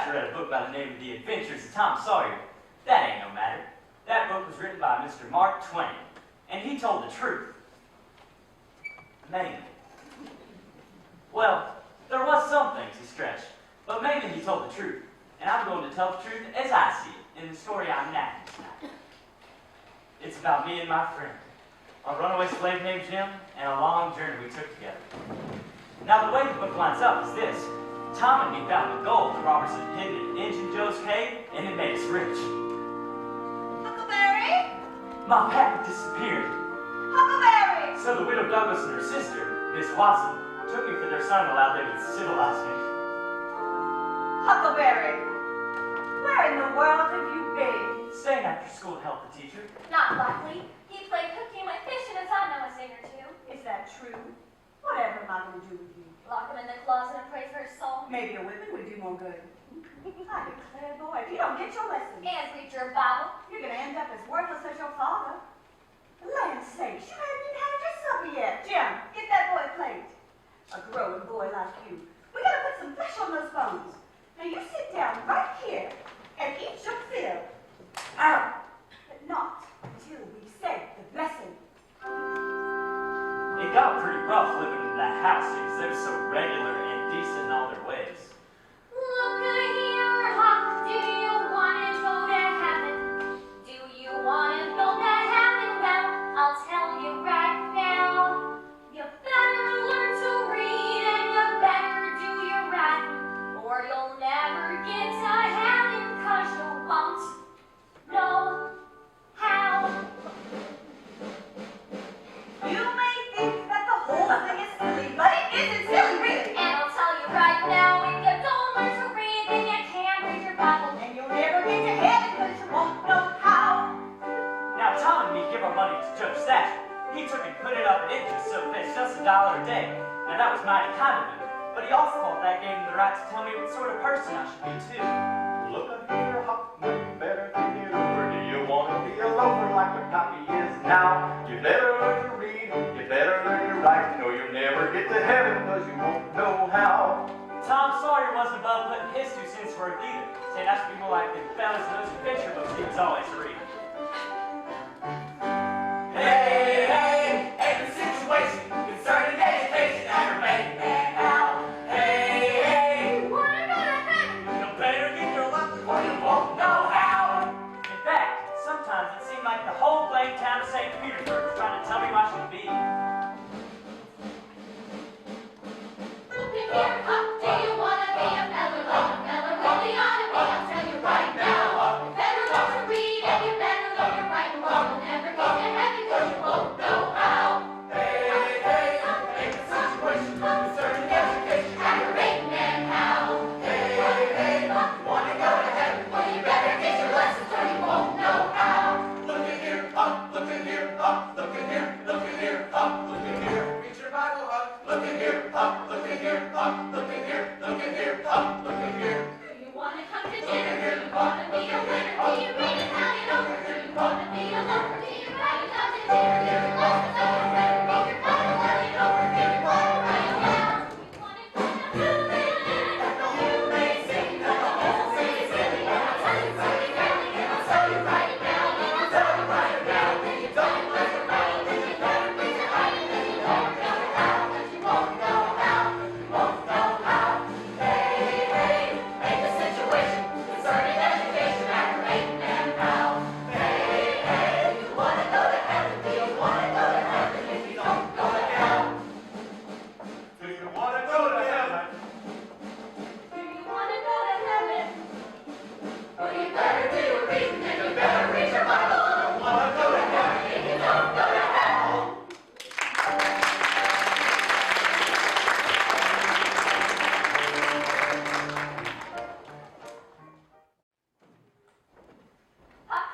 after I read a book by the name of The Adventures of Tom Sawyer. That ain't no matter. That book was written by Mr. Mark Twain, and he told the truth. Mainly. Well, there was some things he stretched, but mainly he told the truth. And I'm going to tell the truth as I see it in the story I'm enacting tonight. It's about me and my friend, a runaway slave named Jim, and a long journey we took together. Now, the way the book lines up is this. Tom and me found the gold the robbers had hidden in Injun Joe's cave, and it made us rich. Huckleberry? My pappy disappeared. Huckleberry! So the widow Douglas and her sister, Miss Watson, took me for their son and allowed they would civilize me. Huckleberry, where in the world have you been? Staying after school to help the teacher. Not likely. He played cookie and went fishing and I know a thing or two. Is that true? Whatever am I going to do with you? Lock him in the closet and pray for his soul. Maybe a whipping would do more good. I declare, boy, if you don't get your lesson, And read your Bible. you're going to end up as worthless as your father. Land's sakes, you haven't even had your supper yet. Jim, get that boy a plate. A growing boy like you. We got to put some flesh on those bones. Now you sit down right here and eat your fill. Out. But not until we say the blessing. It got pretty rough living in that house because they were so regular and decent in all their ways. Look here, Huck. Do you want to go to heaven? Do you want to go to heaven? Well, I'll tell you right now. You better learn to read and you better do your writing, or you'll never get to heaven 'cause you won't know how. You may think that the whole thing is silly, but it isn't silly, really. And I'll tell you right now, if you don't learn to read, then you can't read your Bible. And you'll never get to heaven because you won't know how. Now, Tom and me give our money to Judge Thatcher. He took and put it up at interest, so it's just $1 a day. Now, that was mighty kind of him, but he also thought that gave him the right to tell me what sort of person I should be, too. Look at here, Huck, you better think it over. Do you want to be a loafer like the copy is now? You better learn to read, you better learn to write, or you'll never get to heaven because you won't know how. Tom Sawyer wasn't above putting his 2 cents worth either, saying I should be more like the fellas in those adventure books he was always reading. Hey, hey, ain't the situation concerning education aggravating man now? Hey, hey, You wanna go to heaven? you better get your lesson or you won't know how. In fact, sometimes it seemed like the whole blank town of St. Petersburg was trying to tell me what I should be. Look at here, Huck. Do you wanna be a feller like a feller really ought to be? I'll tell you right now. You better learn to read and you better learn to write, or you'll never get to heaven 'cause you won't know how. Hey, hey, ain't the situation concerning education aggravating man how? Hey, hey, you wanna go to heaven? Well, you better get your lessons or you won't know how. Look at here, Huck, look at here, Huck, look at here, look at here, Huck, look at here. Read your Bible, Huck. Look at here, Huck, look at here, Huck, look at here, look at here, Huck, look at here. Do you wanna come to dinner? Do you wanna be a winner? Do you read Italian over? Do you wanna be a lover? Do you write it up to dinner? Do you lessons over? Better read your Bible, learn it over. Do you wanna write it down? Do you wanna go to heaven? And the whole may sing, and the whole may silly, and I'll tell you pretty fairly, and I'll tell you right it now, and I'll tell you right it now. If you don't learn to write, then you never get to writing, then you won't know how, 'cause you won't know how, 'cause you won't know how. Hey, hey, ain't the situation concerning education aggravating man how? Hey, hey, you wanna go to heaven? Do you wanna go to heaven if you don't go to hell? Do you want to go to heaven? Do you wanna go to heaven? Well, you better do your reading and you better read your Bible. You don't wanna go to heaven if you don't go to hell. Huck,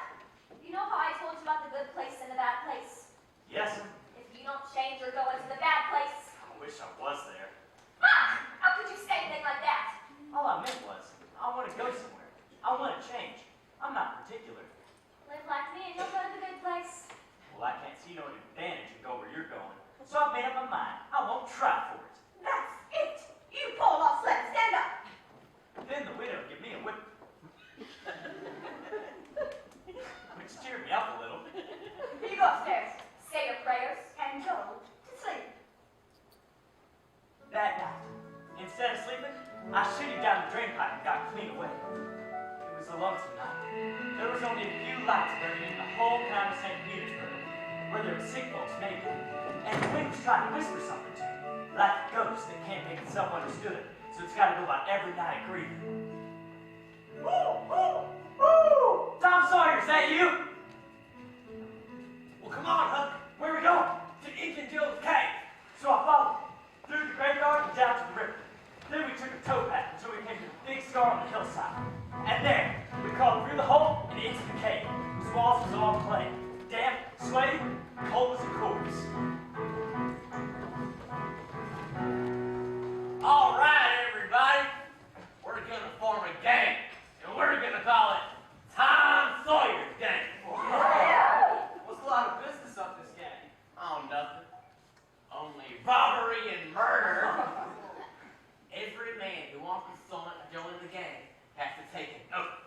you know how I told you about the good place and the bad place? Yes, sir. If you don't change, you're going to the bad place. I wish I was there. Ah! How could you say anything like that? All I meant was, I want to go somewhere. I want to change. I'm not particular. Live like me and you'll go to the good place. Well, I can't see no advantage in go where you're going. So I've made up my mind. I won't try for it. That's it. You pull off, sled. Stand up. Then the widow give me a few lights burning in the whole town of St. Petersburg, where there were sick folks maybe, and the wind was trying to whisper something to me, like a ghost that can't make itself understood, so it's got to go by every night grieving. Woo! Woo! Woo! Tom Sawyer, is that you? Well, come on, Huck. Where are we going? To Injun Joe's cave. So I followed him, through the graveyard and down to the river. Then we took a towpath until we came to a big scar on the hillside. And there, we crawled through the hole and into the cave, whose walls was all clay, damp, sweaty, cold as a corpse. All right, everybody. We're gonna form a gang, and we're gonna call it Tom Sawyer's Gang. What's the line of business of this gang? Oh, nothing. Only robbery and murder. Every man who wants to join the gang has to take an oath,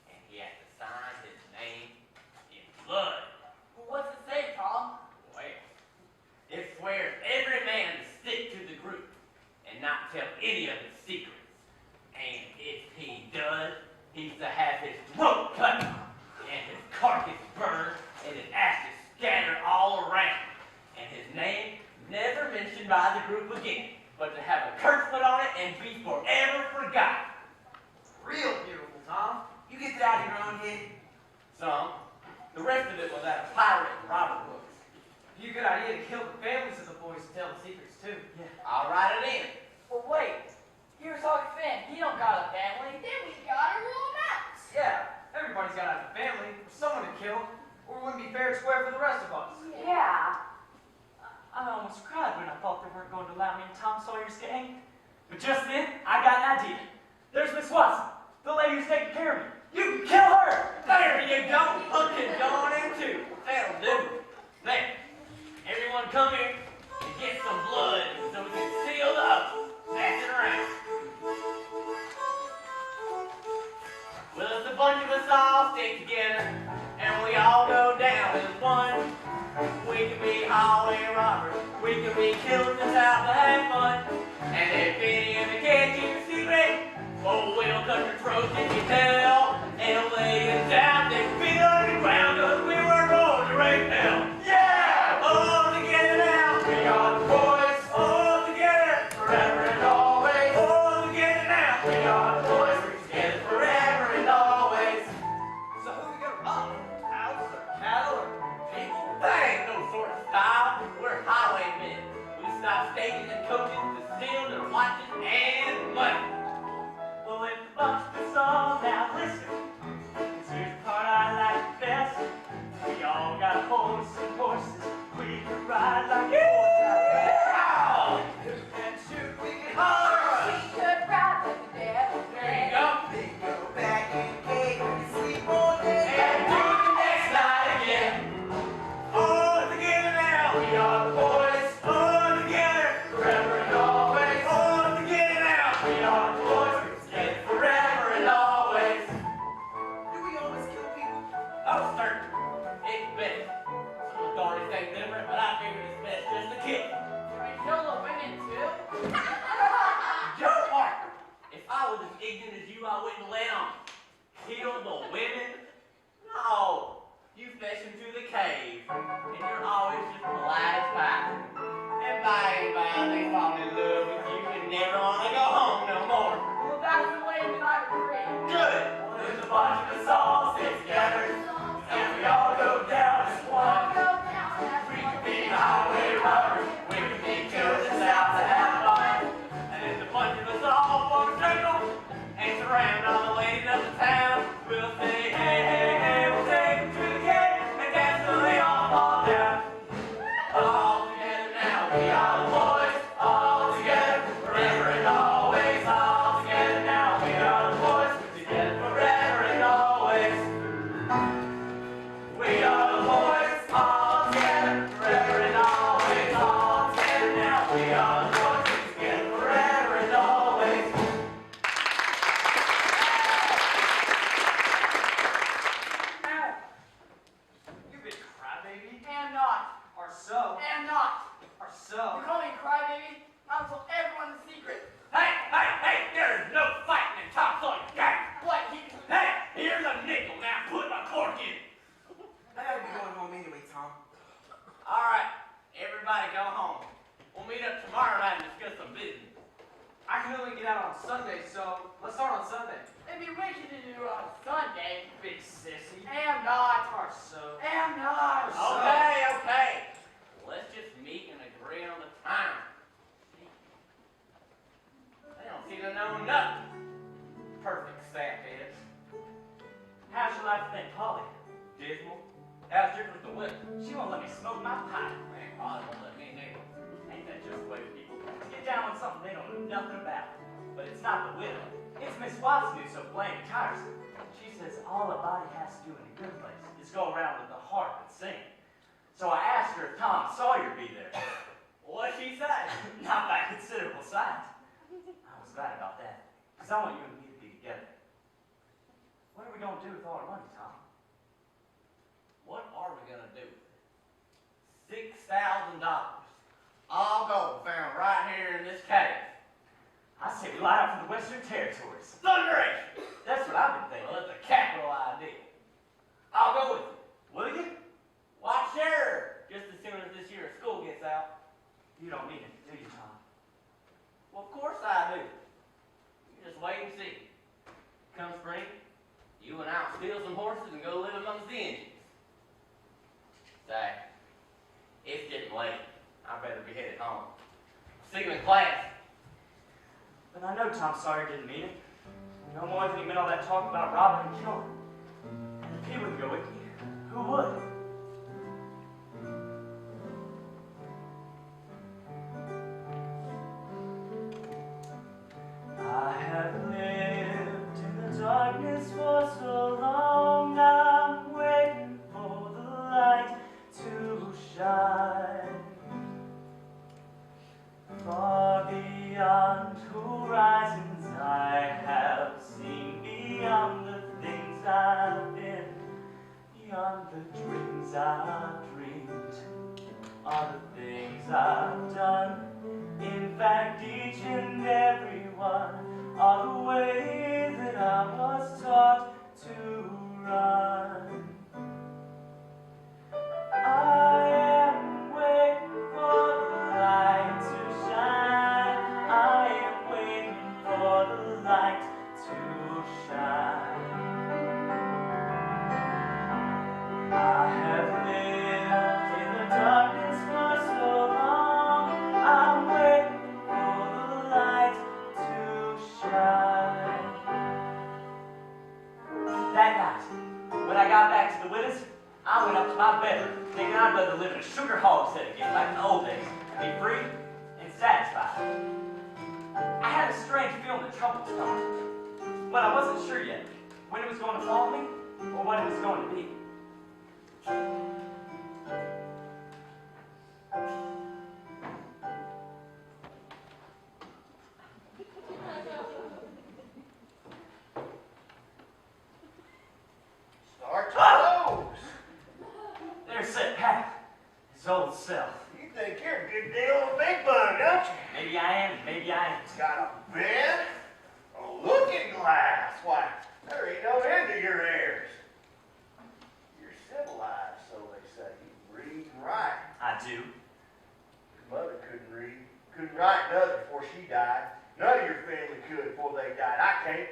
and he has to sign his name in blood. Well, what's it say, Tom? Well, it swears every man to stick to the group and not tell any of his secrets. And if he does, he's to have his throat cut and his carcass burned and his ashes scattered all around. And his name never mentioned by the group again, but to have a curse put on it and be forever forgotten. Real beautiful, Tom. You get that out of your own head? Some. The rest of it was out of pirate and robber books. Be a good idea to kill the families of the boys and tell the secrets, too. Yeah. I'll write it in. Well, wait. Here's Hawk Finn. He don't got a family. Then we gotta rule him out. Yeah, everybody's got to have a family, or someone to kill, or it wouldn't be fair and square for the rest of us. Yeah. I almost cried when I thought they weren't going to allow me in Tom Sawyer's gang. But just then, I got an idea. There's Miss Watson, the lady who's taking care of me. You can kill her! There you go. Hook it going in too. That'll do. There. Everyone come here and get some blood so we can seal the oath. Pass it around. Well, if a bunch of us all stick together and we all go down as one, we can be highway robbers. We can be killers that's out to have fun. And if any of you can't keep a secret, oh, we'll cut your throats if you tell. And lay it down, they feet underground, cause we were born to rape hell. Yeah! All together now, we are the boys. All together, forever and always. All together now, we are the boys. We're together forever and always. So who we gonna rob? House or cattle or people? That ain't no sort of style. We're highwaymen. We stop stages and coaches to steal their watches and money. Well, if the bunch puts all down, Sunday, so let's start on Sunday. It'd be wicked to do on Sunday, big sissy. Am not. Or so. Am not. Okay. Let's just meet and agree on the time. They don't seem to know nothing. Perfect sapheads. How's your life been, Polly? Dismal. How's different the weather? She won't let me smoke my pipe. Man, Polly won't let me neither. Ain't that just the way people get down on something they don't know nothing about? But it's not the widow. It's Miss Watson who's so plain and tiresome. She says all a body has to do in a good place is go around with the harp and sing. So I asked her if Tom Sawyer be there. What'd she say? Not by considerable sight. I was glad about that, because I want you and me to be together. What are we going to do with all our money, Tom? What are we gonna do? $6,000. All gold found right here in this cave. I say we light out for the Western Territories. Thunderation! That's what I've been thinking. Well, it's a capital idea. I'll go with you. Will you? Why, sure. Just as soon as this year of school gets out. You don't mean it, do you, Tom? Well, of course I do. You just wait and see. Come spring, you and I'll steal some horses and go live amongst the Indians. Say, it's getting late. I better be headed home. See you in class. But I know Tom Sawyer didn't mean it. No more than he meant all that talk about robbing and killing. And if he wouldn't go with me, who would? I have lived in the darkness for so long, I'm waiting for the light to shine. Far beyond horizons I have seen, beyond the things I've been, beyond the dreams I've dreamed, are the things I've done. In fact, each and every one are the way that I was taught to run. I am waiting for the light to shine. I am waiting for the light to shine. I have lived in the darkness for so long. I'm waiting for the light to shine. That night, when I got back to the widow's, I went up to my bedroom, thinking I'd rather live in a sugar hogshead again, like in the old days, and be free and satisfied. I had a strange feeling that trouble was coming, but I wasn't sure yet when it was going to fall on me or what it was going to be. Start to close. There's Seth Pat, his old self. You think you're a good deal of a big bug, don't you? Maybe I am, maybe I ain't. Got a bed, a looking glass. Why, there ain't no end to your airs. You're civilized, so they say. You read and write. I do. Your mother couldn't read, couldn't write nothing before she died. None of your family could before they died. I can't.